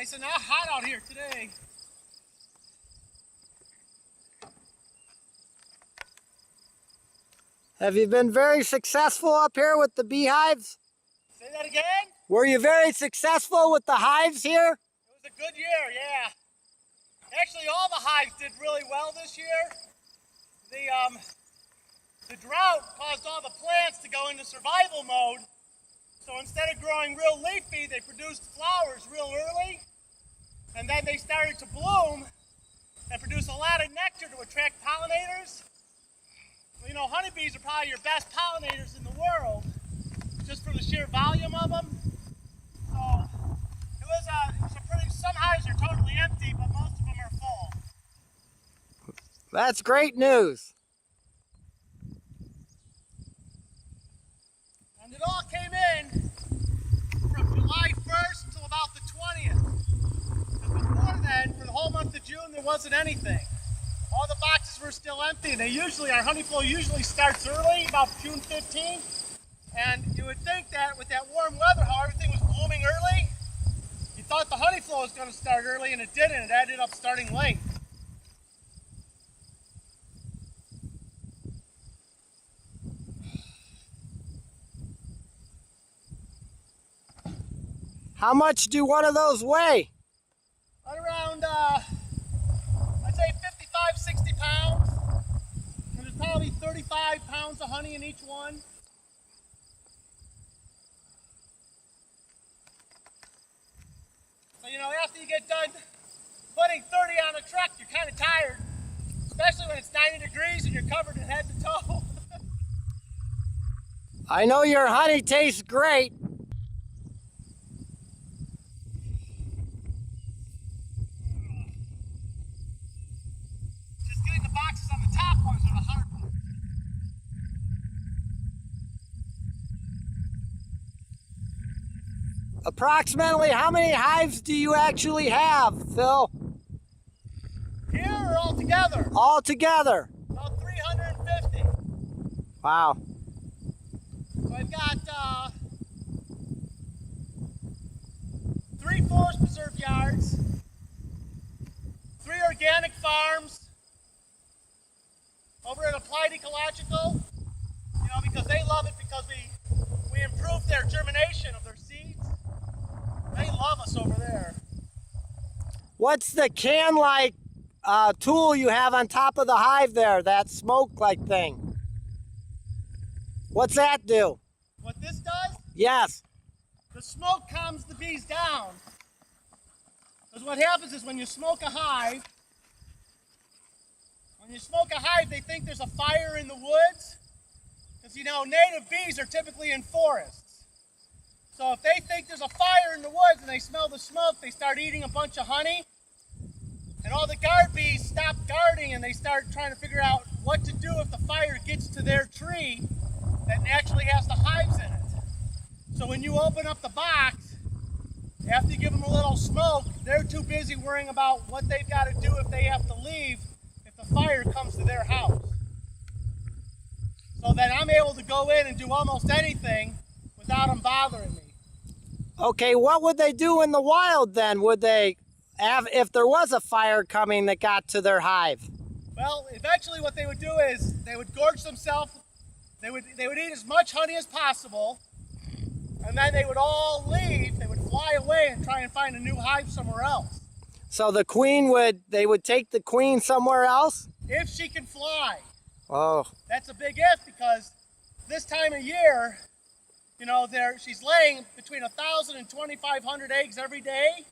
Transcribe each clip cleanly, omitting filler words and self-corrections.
Nice and hot out here today. Have you been very successful up here with the beehives? Say that again? Were you very successful with the hives here? It was a good year, yeah. Actually, all the hives did really well this year. The drought caused all the plants to go into survival mode. So instead of growing real leafy, they produced flowers real early. And then they started to bloom and produce a lot of nectar to attract pollinators. Well, you know, honeybees are probably your best pollinators in the world, just for the sheer volume of them. So it was a pretty, some hives are totally empty, but most of them are full. That's great news. And it all came in from July 1st till about the 20th. Because before then, for the whole month of June, there wasn't anything. All the boxes were still empty. Our honey flow usually starts early, about June 15th. And you would think that with that warm weather, how everything was blooming early, you thought the honey flow was going to start early, and it didn't. It ended up starting late. How much do one of those weigh? Right around, I'd say 55, 60 pounds. And there's probably 35 pounds of honey in each one. So, you know, after you get done putting 30 on a truck, you're kind of tired. Especially when it's 90 degrees and you're covered in head to toe. I know your honey tastes great. Just getting the boxes on the top ones are the hard part. Approximately how many hives do you actually have, Phil? Here or all together? All together. About 350. Wow. So I've got 3 forest preserve yards, 3 organic farms, over at Applied Ecological, you know, because they love it because we improve their germination of their seeds. They love us over there. What's the can-like tool you have on top of the hive there, that smoke-like thing? What's that do? What this does? Yes. The smoke calms the bees down. Because what happens is when you smoke a hive, they think there's a fire in the woods. Because, you know, native bees are typically in forests. So if they think there's a fire in the woods and they smell the smoke, they start eating a bunch of honey. And all the guard bees stop guarding and they start trying to figure out what to do if the fire gets to their tree that actually has the hives in it. So when you open up the box, after you give them a little smoke, they're too busy worrying about what they've got to do if they have to leave if the fire comes to their house. So then I'm able to go in and do almost anything without them bothering me. Okay, what would they do in the wild then? Would they have, if there was a fire coming that got to their hive? Well, eventually what they would do is they would gorge themselves. They would eat as much honey as possible, and then they would all leave. They would fly away and try and find a new hive somewhere else. So the queen they would take the queen somewhere else? If she can fly. Oh. That's a big if, because this time of year, you know, she's laying between 1,000 and 2,500 eggs every day.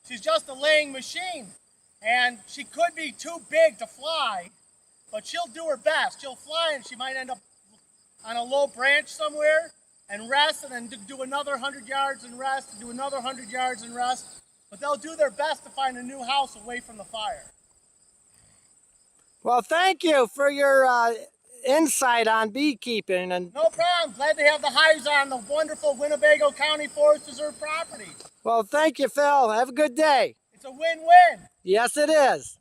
She's just a laying machine, and she could be too big to fly, but she'll do her best. She'll fly, and she might end up on a low branch somewhere and rest, and then do another 100 yards and rest, and do another 100 yards and rest. But they'll do their best to find a new house away from the fire. Well, thank you for your insight on beekeeping. And no problem. Glad to have the hives on the wonderful Winnebago County Forest Preserve property. Well, thank you, Phil. Have a good day. It's a win-win. Yes, it is.